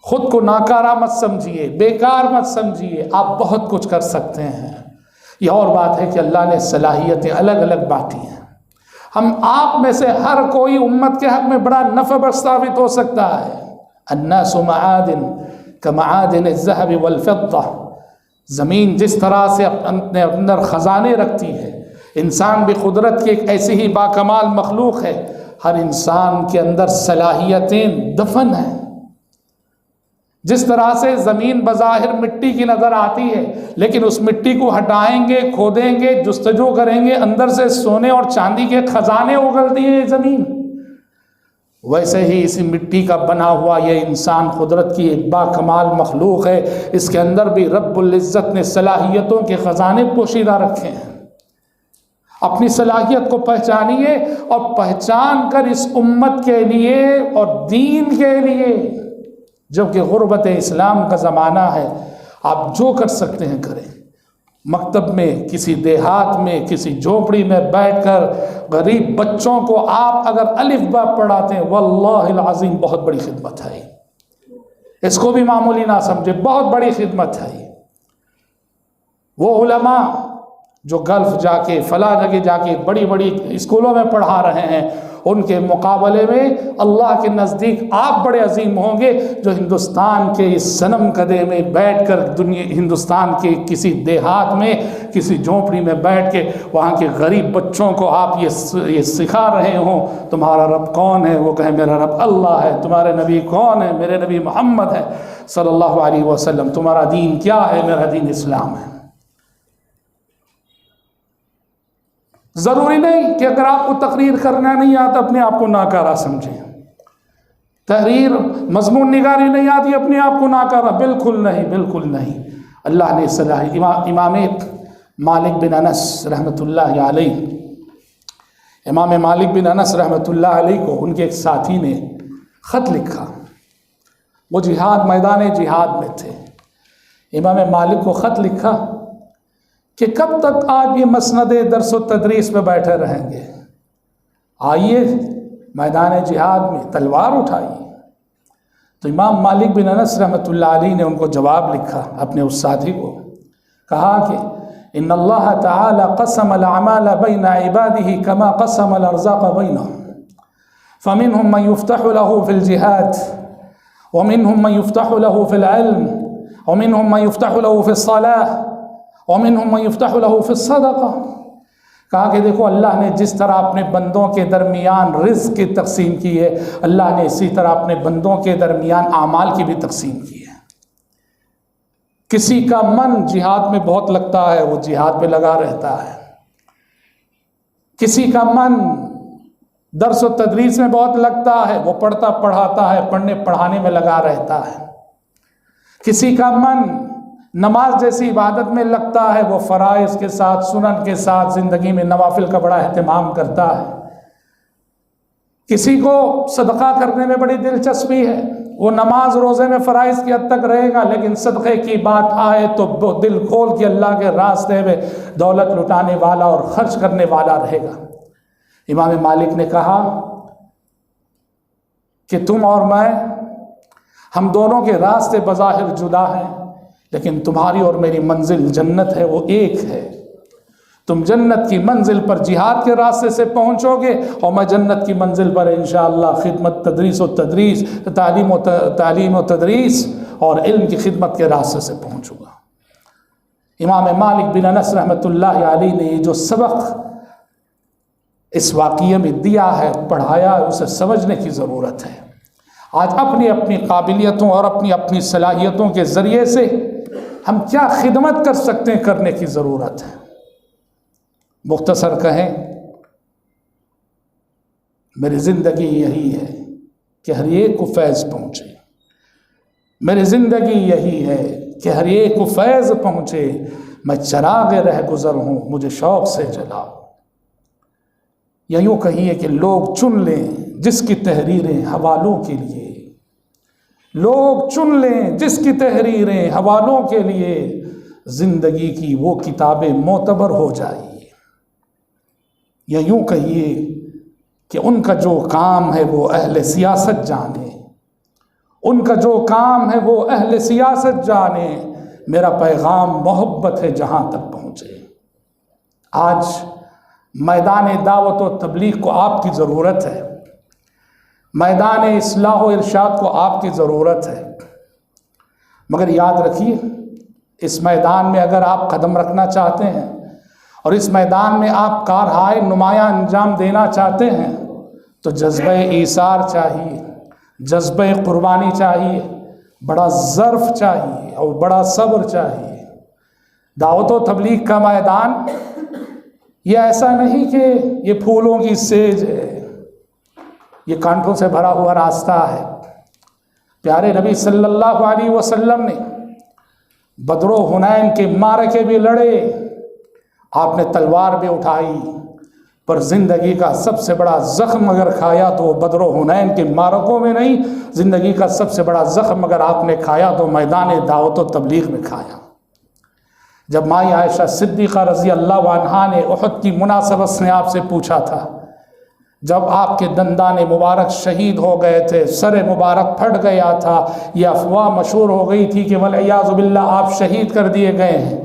Speaker 3: خود کو ناکارہ مت سمجھیے، بیکار مت سمجھیے، آپ بہت کچھ کر سکتے ہیں. یہ اور بات ہے کہ اللہ نے صلاحیتیں الگ الگ بانٹی ہیں. ہم آپ میں سے ہر کوئی امت کے حق میں بڑا نفع بخش ثابت ہو سکتا ہے. الناس معادن کمعادن الذهب والفضة. زمین جس طرح سے اپنے اندر خزانے رکھتی ہے، انسان بھی قدرت کی ایک ایسی ہی باکمال مخلوق ہے. ہر انسان کے اندر صلاحیتیں دفن ہیں. جس طرح سے زمین بظاہر مٹی کی نظر آتی ہے، لیکن اس مٹی کو ہٹائیں گے، کھودیں گے، جستجو کریں گے، اندر سے سونے اور چاندی کے خزانے اگلتی ہیں یہ زمین. ویسے ہی اسی مٹی کا بنا ہوا یہ انسان قدرت کی ایک باکمال مخلوق ہے. اس کے اندر بھی رب العزت نے صلاحیتوں کے خزانے پوشیدہ رکھے ہیں. اپنی صلاحیت کو پہچانیے اور پہچان کر اس امت کے لیے اور دین کے لیے، جبکہ غربت اسلام کا زمانہ ہے، آپ جو کر سکتے ہیں کریں. مکتب میں، کسی دیہات میں، کسی جھونپڑی میں بیٹھ کر غریب بچوں کو آپ اگر الف با پڑھاتے ہیں، واللہ العظیم بہت بڑی خدمت ہے. اس کو بھی معمولی نہ سمجھے، بہت بڑی خدمت ہے. وہ علماء جو گلف جا کے، فلاں جگہ جا کے بڑی بڑی اسکولوں میں پڑھا رہے ہیں ان کے مقابلے میں اللہ کے نزدیک آپ بڑے عظیم ہوں گے، جو ہندوستان کے اس صنم کدے میں بیٹھ کر ہندوستان کے کسی دیہات میں کسی جھونپڑی میں بیٹھ کے وہاں کے غریب بچوں کو آپ یہ سکھا رہے ہوں تمہارا رب کون ہے، وہ کہے میرا رب اللہ ہے، تمہارے نبی کون ہے، میرے نبی محمد ہے صلی اللہ علیہ وسلم، تمہارا دین کیا ہے، میرا دین اسلام ہے۔ ضروری نہیں کہ اگر آپ کو تقریر کرنا نہیں آتا اپنے آپ کو ناکارہ سمجھیں، تحریر مضمون نگاری نہیں آتی اپنے آپ کو ناکارہ، بالکل نہیں، بالکل نہیں۔ اللہ نے صلاح امام مالک بن انس رحمۃ اللہ علیہ، امام مالک بن انس رحمۃ اللہ علیہ کو ان کے ایک ساتھی نے خط لکھا، وہ میدان جہاد میں تھے، امام مالک کو خط لکھا کہ کب تک آپ یہ مسند درس و تدریس میں بیٹھے رہیں گے، آئیے میدان جہاد میں تلوار اٹھائیے۔ تو امام مالک بن انس رحمۃ اللہ علیہ نے ان کو جواب لکھا، اپنے اس ساتھی کو کہا کہ ان اللہ تعالی قسم الاعمال بین عباده كما قسم الارزاق بینهم فمنهم من يفتح له في الجهاد ومنهم من يفتح له في العلم ومنهم من يفتح له في الصلاة ومنهم من يفتح له في الصدقة۔ کہا کہ دیکھو اللہ نے جس طرح اپنے بندوں کے درمیان رزق کی تقسیم کی ہے، اللہ نے اسی طرح اپنے بندوں کے درمیان اعمال کی بھی تقسیم کی ہے۔ کسی کا من جہاد میں بہت لگتا ہے، وہ جہاد پہ لگا رہتا ہے، کسی کا من درس و تدریس میں بہت لگتا ہے، وہ پڑھتا پڑھاتا ہے، پڑھنے پڑھانے میں لگا رہتا ہے، کسی کا من نماز جیسی عبادت میں لگتا ہے، وہ فرائض کے ساتھ سنن کے ساتھ زندگی میں نوافل کا بڑا اہتمام کرتا ہے، کسی کو صدقہ کرنے میں بڑی دلچسپی ہے، وہ نماز روزے میں فرائض کی حد تک رہے گا، لیکن صدقے کی بات آئے تو وہ دل کھول کے اللہ کے راستے میں دولت لٹانے والا اور خرچ کرنے والا رہے گا۔ امام مالک نے کہا کہ تم اور میں، ہم دونوں کے راستے بظاہر جدا ہیں، لیکن تمہاری اور میری منزل جنت ہے، وہ ایک ہے۔ تم جنت کی منزل پر جہاد کے راستے سے پہنچو گے، اور میں جنت کی منزل پر انشاءاللہ خدمت تعلیم و تدریس اور علم کی خدمت کے راستے سے پہنچوں گا۔ امام مالک بن انس رحمۃ اللہ علیہ نے یہ جو سبق اس واقعے میں دیا ہے، پڑھایا ہے، اسے سمجھنے کی ضرورت ہے۔ آج اپنی اپنی قابلیتوں اور اپنی اپنی صلاحیتوں کے ذریعے سے ہم کیا خدمت کر سکتے ہیں، کرنے کی ضرورت ہے۔ مختصر کہیں، میری زندگی یہی ہے کہ ہر ایک کو فیض پہنچے، میری زندگی یہی ہے کہ ہر ایک کو فیض پہنچے، میں چراغ رہ گزر ہوں، مجھے شوق سے جلاؤ۔ یا یوں کہیے کہ لوگ چن لیں جس کی تحریریں حوالوں کے لیے، لوگ چن لیں جس کی تحریریں حوالوں کے لیے، زندگی کی وہ کتابیں معتبر ہو جائیں۔ یا یوں کہیے کہ ان کا جو کام ہے وہ اہل سیاست جانے، ان کا جو کام ہے وہ اہل سیاست جانے، میرا پیغام محبت ہے جہاں تک پہنچے۔ آج میدان دعوت و تبلیغ کو آپ کی ضرورت ہے، میدان اصلاح و ارشاد کو آپ کی ضرورت ہے، مگر یاد رکھیے اس میدان میں اگر آپ قدم رکھنا چاہتے ہیں اور اس میدان میں آپ کارہائے نمایاں انجام دینا چاہتے ہیں تو جذبہ ایثار چاہیے، جذبہ قربانی چاہیے، بڑا ظرف چاہیے اور بڑا صبر چاہیے۔ دعوت و تبلیغ کا میدان یہ ایسا نہیں کہ یہ پھولوں کی سیج ہے، یہ کانٹوں سے بھرا ہوا راستہ ہے۔ پیارے نبی صلی اللہ علیہ وسلم نے بدر و حنین کے معرکے بھی لڑے، آپ نے تلوار بھی اٹھائی، پر زندگی کا سب سے بڑا زخم اگر کھایا تو بدر و حنین کے معرکوں میں نہیں، زندگی کا سب سے بڑا زخم اگر آپ نے کھایا تو میدان دعوت و تبلیغ میں کھایا۔ جب مائی عائشہ صدیقہ رضی اللہ عنہا نے احد کی مناسبت سے آپ سے پوچھا تھا، جب آپ کے دندان مبارک شہید ہو گئے تھے، سر مبارک پھٹ گیا تھا، یہ افواہ مشہور ہو گئی تھی کہ والعیاذ باللہ آپ شہید کر دیے گئے ہیں،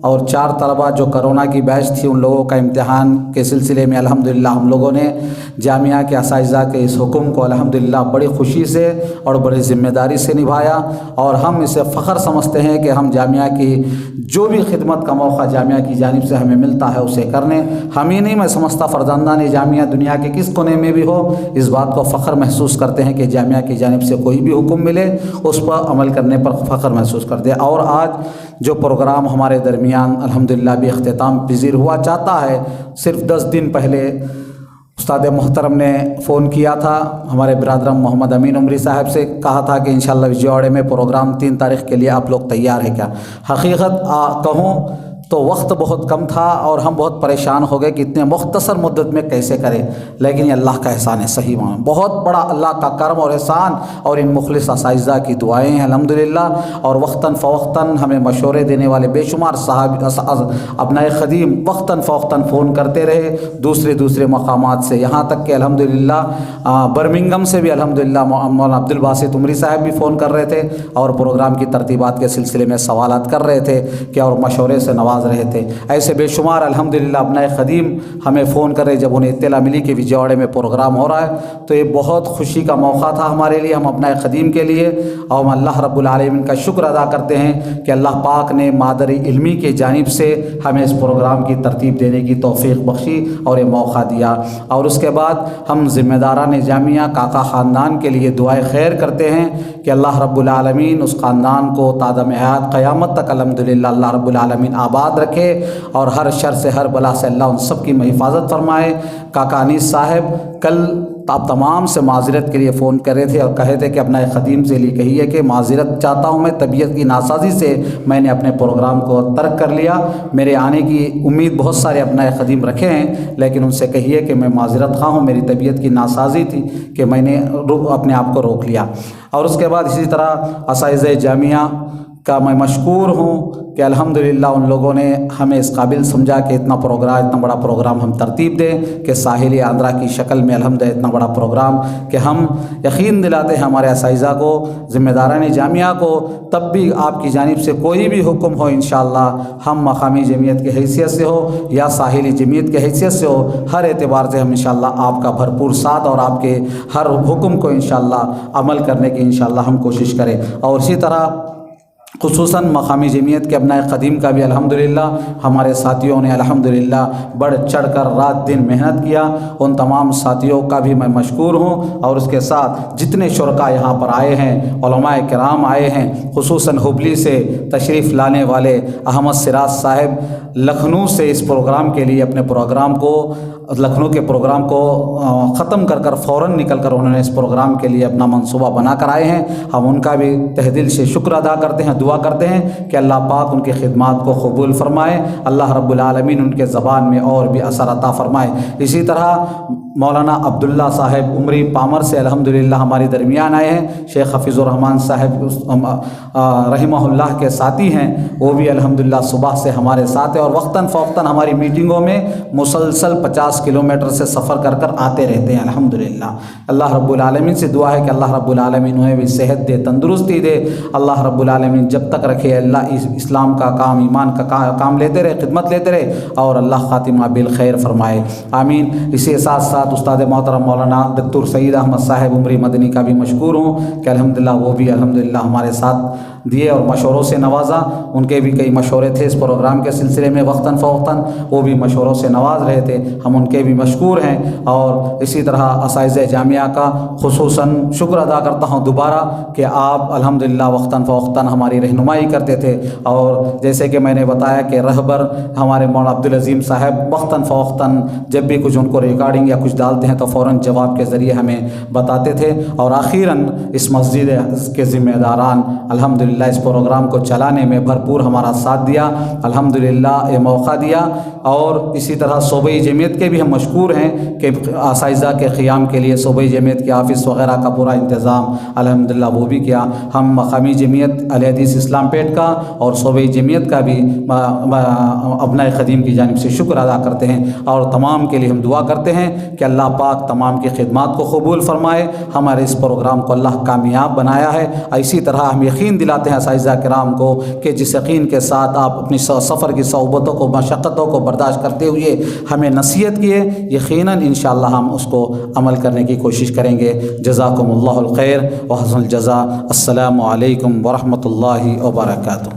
Speaker 2: اور 4 طلبہ جو کرونا کی بیچ تھی ان لوگوں کا امتحان کے سلسلے میں الحمدللہ ہم لوگوں نے جامعہ کے اساتذہ کے اس حکم کو الحمدللہ بڑی خوشی سے اور بڑی ذمہ داری سے نبھایا، اور ہم اسے فخر سمجھتے ہیں کہ ہم جامعہ کی جو بھی خدمت کا موقع جامعہ کی جانب سے ہمیں ملتا ہے اسے کرنے، ہم ہی نہیں میں سمجھتا فرزندان جامعہ دنیا کے کس کونے میں بھی ہو اس بات کو فخر محسوس کرتے ہیں کہ جامعہ کی جانب سے کوئی بھی حکم ملے اس پر عمل کرنے پر فخر محسوس کرتے ہیں۔ اور آج جو پروگرام ہمارے درمیان الحمدللہ بھی اختتام پذیر ہوا چاہتا ہے، صرف 10 دن پہلے استاد محترم نے فون کیا تھا ہمارے برادرم محمد امین عمری صاحب سے، کہا تھا کہ انشاءاللہ وجیواڑے میں پروگرام 3 تاریخ کے لیے آپ لوگ تیار ہیں کیا؟ حقیقت کہوں تو وقت بہت کم تھا اور ہم بہت پریشان ہو گئے کہ اتنے مختصر مدت میں کیسے کریں، لیکن یہ اللہ کا احسان ہے، صحیح معنی بہت بڑا اللہ کا کرم اور احسان اور ان مخلص اساتذہ کی دعائیں ہیں الحمدللہ، اور وقتاً فوقتاً ہمیں مشورے دینے والے بے شمار صاحب ابنائے خدیم وقتاً فوقتاً فون کرتے رہے دوسرے مقامات سے، یہاں تک کہ الحمدللہ برمنگم سے بھی الحمدللہ مولانا عبدالباسط عمری صاحب بھی فون کر رہے تھے اور پروگرام کی ترتیبات کے سلسلے میں سوالات کر رہے تھے کہ اور مشورے سے نواز رہے تھے۔ ایسے بے شمار الحمدللہ ابنائے خدیم ہمیں فون کر رہے، جب انہیں اطلاع ملی کہ وجیواڑے میں پروگرام ہو رہا ہے تو یہ بہت خوشی کا موقع تھا ہمارے لیے، ہم ابنائے خدیم کے لیے، اور ہم اللہ رب العالمین کا شکر ادا کرتے ہیں کہ اللہ پاک نے مادر علمی کی جانب سے ہمیں اس پروگرام کی ترتیب دینے کی توفیق بخشی اور یہ موقع دیا۔ اور اس کے بعد ہم ذمہ داران جامعہ کاکا خاندان کے لیے دعائے خیر کرتے ہیں کہ اللہ رب العالمین اس خاندان کو تا دم حیات قیامت تک الحمدللہ اللہ رب العالمین آباد رکھے اور ہر شر سے ہر بلا سے اللہ ان سب کی حفاظت فرمائے۔ کاکا انیس صاحب کل آپ تمام سے معذرت کے لیے فون کر رہے تھے اور کہے تھے کہ اپنا خدیم سے لیے کہیے کہ معذرت چاہتا ہوں، میں طبیعت کی ناسازی سے میں نے اپنے پروگرام کو ترک کر لیا، میرے آنے کی امید بہت سارے اپنا خدیم رکھے ہیں، لیکن ان سے کہیے کہ میں معذرت خواہ ہوں، میری طبیعت کی ناسازی تھی کہ میں نے اپنے آپ کو روک لیا۔ اور اس کے بعد اسی طرح اساتذہ جامعہ کا میں مشکور ہوں کہ الحمدللہ ان لوگوں نے ہمیں اس قابل سمجھا کہ اتنا بڑا پروگرام ہم ترتیب دیں کہ ساحلی آندھرا کی شکل میں الحمدللہ اتنا بڑا پروگرام کہ ہم یقین دلاتے ہیں ہمارے اساتذہ کو، ذمہ داران جامعہ کو، تب بھی آپ کی جانب سے کوئی بھی حکم ہو انشاءاللہ ہم مقامی جمعیت کی حیثیت سے ہو یا ساحلی جمعیت کی حیثیت سے ہو، ہر اعتبار سے ہم انشاءاللہ آپ کا بھرپور ساتھ اور آپ کے ہر حکم کو انشاءاللہ عمل کرنے کی انشاءاللہ ہم کوشش کریں۔ اور اسی طرح خصوصاً مقامی جمعیت کے ابنائے قدیم کا بھی الحمدللہ ہمارے ساتھیوں نے الحمدللہ بڑھ چڑھ کر رات دن محنت کیا، ان تمام ساتھیوں کا بھی میں مشکور ہوں۔ اور اس کے ساتھ جتنے شرکاء یہاں پر آئے ہیں، علماء کرام آئے ہیں، خصوصاً ہبلی سے تشریف لانے والے احمد سراج صاحب لکھنؤ سے اس پروگرام کے لیے اپنے پروگرام کو لکھنؤ کے پروگرام کو ختم کر فوراً نکل کر انہوں نے اس پروگرام کے لیے اپنا منصوبہ بنا کر آئے ہیں، ہم ان کا بھی تہ دل سے شکر ادا کرتے ہیں، دعا کرتے ہیں کہ اللہ پاک ان کی خدمات کو قبول فرمائے، اللہ رب العالمین ان کے زبان میں اور بھی اثر عطا فرمائے۔ اسی طرح مولانا عبداللہ صاحب عمری پامر سے الحمدللہ ہمارے درمیان آئے ہیں، شیخ حفیظ الرحمن صاحب رحمہ اللہ کے ساتھی ہیں، وہ بھی الحمدللہ صبح سے ہمارے ساتھ ہیں اور وقتاً فوقتاً ہماری میٹنگوں میں مسلسل 50 کلومیٹر سے سفر کر آتے رہتے ہیں الحمدللہ۔ اللہ رب العالمین سے دعا ہے کہ اللہ رب العالمین انہیں بھی صحت دے، تندرستی دے، اللہ رب العالمین جب تک رکھے اللہ اسلام کا کام، ایمان کا کام لیتے رہے، خدمت لیتے رہے اور اللہ خاتمہ بالخیر فرمائے، آمین۔ اسی کے ساتھ ساتھ استاد محترم مولانا دکتور سعید احمد صاحب عمری مدنی کا بھی مشکور ہوں کہ الحمدللہ وہ بھی الحمدللہ ہمارے ساتھ دیے اور مشوروں سے نوازا، ان کے بھی کئی مشورے تھے اس پروگرام کے سلسلے میں وقتاً فوقتاً، وہ بھی مشوروں سے نواز رہے تھے، ہم ان کے بھی مشکور ہیں۔ اور اسی طرح اساتذہ جامعہ کا خصوصاً شکر ادا کرتا ہوں دوبارہ کہ آپ الحمدللہ وقتاً فوقتاً ہماری رہنمائی کرتے تھے، اور جیسے کہ میں نے بتایا کہ رہبر ہمارے مولانا عبدالعظیم صاحب وقتاً فوقتاً جب بھی کچھ ان کو ریکارڈنگ یا کچھ ڈالتے ہیں تو فوراً جواب کے ذریعے ہمیں بتاتے تھے، اور آخراً اس مسجد کے ذمہ داران الحمدللہ اس پروگرام کو چلانے میں بھرپور ہمارا ساتھ دیا، الحمدللہ یہ موقع دیا۔ اور اسی طرح صوبائی جمعیت کے بھی ہم مشکور ہیں کہ اساتذہ کے قیام کے لیے صوبائی جمعیت کے آفس وغیرہ کا پورا انتظام الحمدللہ وہ بھی کیا، ہم مقامی جمعیت اہل حدیث اسلام پیٹ کا اور صوبائی جمعیت کا بھی ابنائے خدیم کی جانب سے شکر ادا کرتے ہیں، اور تمام کے لیے ہم دعا کرتے ہیں کہ اللہ پاک تمام کی خدمات کو قبول فرمائے. ہمارے اس پروگرام کو اللہ کامیاب بنایا ہے. اسی طرح ہم یقین دلاتے ہیں اساتذہ کرام کو کہ جس یقین کے ساتھ آپ اپنی سفر کی صعوبتوں کو مشقتوں کو برداشت کرتے ہوئے ہمیں نصیحت کیے, یقیناً انشاءاللہ ہم اس کو عمل کرنے کی کوشش کریں گے. جزاکم اللہ الخیر و حسن الجزاء. السلام علیکم ورحمۃ اللہ وبرکاتہ.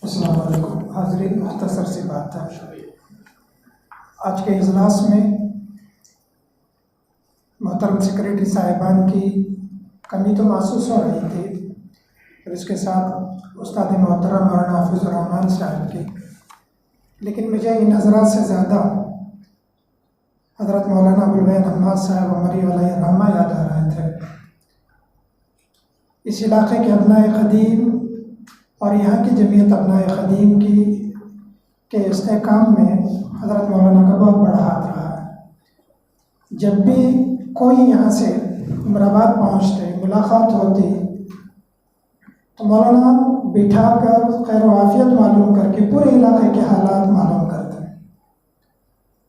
Speaker 4: السلام علیکم. حاضرین, مختصر سی بات ہے. آج کے اجلاس میں محترم سیکریٹری صاحبان کی کمی تو محسوس ہو رہی تھی, اور اس کے ساتھ استاد محترم مولانا حافظ الرحمان صاحب کی, لیکن مجھے ان حضرات سے زیادہ حضرت مولانا ابوالبین حماد صاحب عمری علیہ الرحمہ یاد آ رہے تھے. اس علاقے کے ابنائے قدیم اور یہاں کی جمعیت ابنائے قدیم کے استحکام میں حضرت مولانا کا بہت بڑا ہاتھ رہا ہے. جب بھی کوئی یہاں سے عمرآباد پہنچتے, ملاقات ہوتی, تو مولانا بٹھا کر خیر و عافیت معلوم کر کے پورے علاقے کے حالات معلوم کرتے.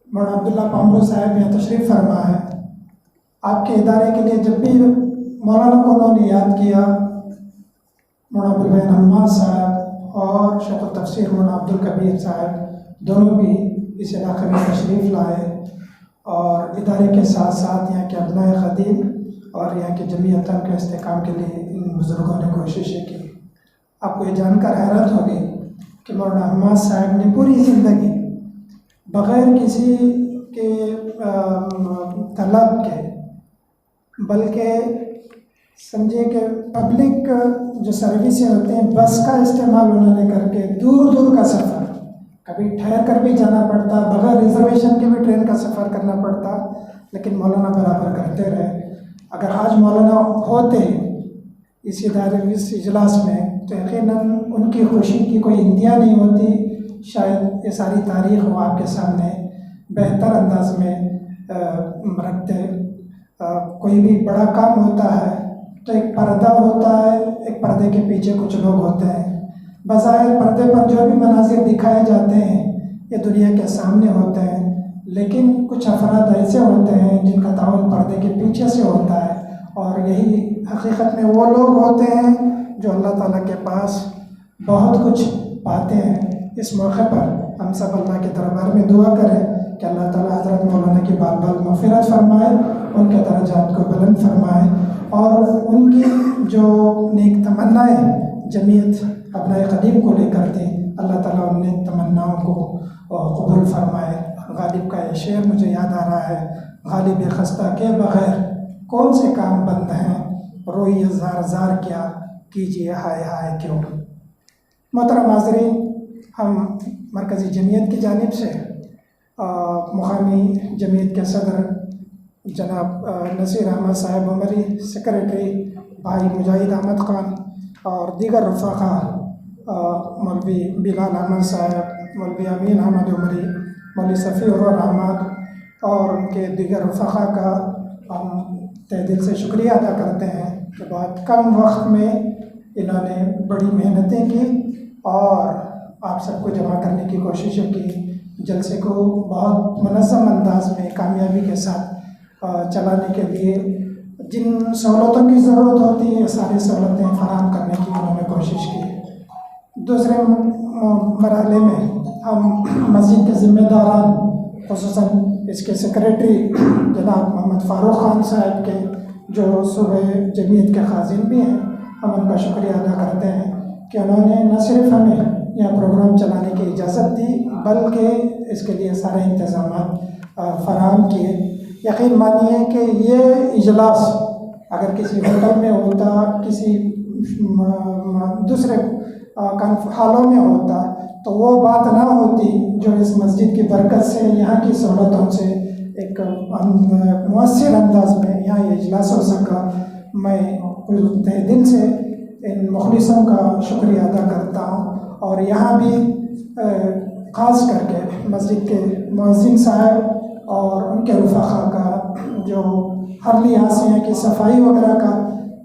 Speaker 4: مولانا عبداللہ پامرو صاحب یہاں تشریف فرما ہے. آپ کے ادارے کے لیے جب بھی مولانا کو انہوں نے یاد کیا, مولانا ابوالبین حماد صاحب اور شیخ التفسیر مولانا عبدالکبیر صاحب دونوں بھی اس علاقے میں تشریف لائے, اور ادارے کے ساتھ ساتھ یہاں کے ابنائے قدیم اور یہاں کی جمعیتوں کے استحکام کے لیے ان بزرگوں نے کوششیں کی. آپ کو یہ جان کر حیرت ہوگی کہ مولانا حماد صاحب نے پوری زندگی بغیر کسی کے طلب کے, بلکہ سمجھے کہ پبلک جو سروسیں ہوتے ہیں بس کا استعمال انہوں نے کر کے دور دور کا سفر, کبھی ٹھہر کر بھی جانا پڑتا, بغیر ریزرویشن کے بھی ٹرین کا سفر کرنا پڑتا, لیکن مولانا برابر کرتے رہے. اگر آج مولانا ہوتے اس ادارے اس اجلاس میں تو یقیناً ان کی خوشی کی کوئی انتہا نہیں ہوتی. شاید یہ ساری تاریخ وہ آپ کے سامنے بہتر انداز میں رکھتے. کوئی بھی بڑا کام ہوتا ہے تو ایک پردہ ہوتا ہے, ایک پردے کے پیچھے کچھ لوگ ہوتے ہیں. بظاہر پردے پر جو بھی مناظر دکھائے جاتے ہیں یہ دنیا کے سامنے ہوتے ہیں, لیکن کچھ افراد ایسے ہوتے ہیں جن کا تعاون پردے کے پیچھے سے ہوتا ہے, اور یہی حقیقت میں وہ لوگ ہوتے ہیں جو اللہ تعالیٰ کے پاس بہت کچھ پاتے ہیں. اس موقع پر ہم سب اللہ کے دربار میں دعا کریں کہ اللہ تعالیٰ حضرت مولانا کی بال بال مغفرت فرمائے, ان کے درجات کو بلند فرمائے, اور ان کی جو نیک تمنائیں جمعیت ابنائے قدیم کو لے کر تھیں, اللہ تعالیٰ ان نیک تمناؤں کو قبول فرمائے. غالب کا یہ شعر مجھے یاد آ رہا ہے, غالب خستہ کے بغیر کون سے کام بند ہیں, روئیے زار زار کیا کیجیے ہائے ہائے کیوں. محترم حاضرین, ہم مرکزی جمعیت کی جانب سے مقامی جمعیت کے صدر جناب نصیر احمد صاحب عمری, سیکریٹری بھائی مجاہد احمد خان اور دیگر رفقا, مولوی بلال احمد صاحب, مولوی امین احمد عمری, مولوی صفی الرحمن اور ان کے دیگر رفقا کا ہم تہ دل سے شکریہ ادا کرتے ہیں کہ بہت کم وقت میں انہوں نے بڑی محنتیں کی اور آپ سب کو جمع کرنے کی کوششیں کی. جلسے کو بہت منظم انداز میں کامیابی کے ساتھ چلانے کے لیے جن سہولتوں کی ضرورت ہوتی ہے یہ ساری سہولتیں فراہم کرنے کی انہوں نے کوشش کی. دوسرے مرحلے میں ہم مسجد کے ذمہ داران, خصوصاً اس کے سیکریٹری جناب محمد فاروق خان صاحب کے جو صوبہ جمعیت کے خازن بھی ہیں, ہم ان کا شکریہ ادا کرتے ہیں کہ انہوں نے نہ صرف ہمیں یہاں پروگرام چلانے کی اجازت دی بلکہ اس کے لیے سارے انتظامات فراہم کیے. یقین مانیے کہ یہ اجلاس اگر کسی ہوٹل میں ہوتا, کسی دوسرے حالوں میں ہوتا تو وہ بات نہ ہوتی جو اس مسجد کی برکت سے, یہاں کی سہولتوں سے ایک مؤثر انداز میں یہاں یہ اجلاس ہو سکا. میں تہ دل سے ان مخلصوں کا شکریہ ادا کرتا ہوں, اور یہاں بھی خاص کر کے مسجد کے مؤذن صاحب اور ان کے رفقا کا جو ہر لحاظ سے یہاں کی صفائی وغیرہ کا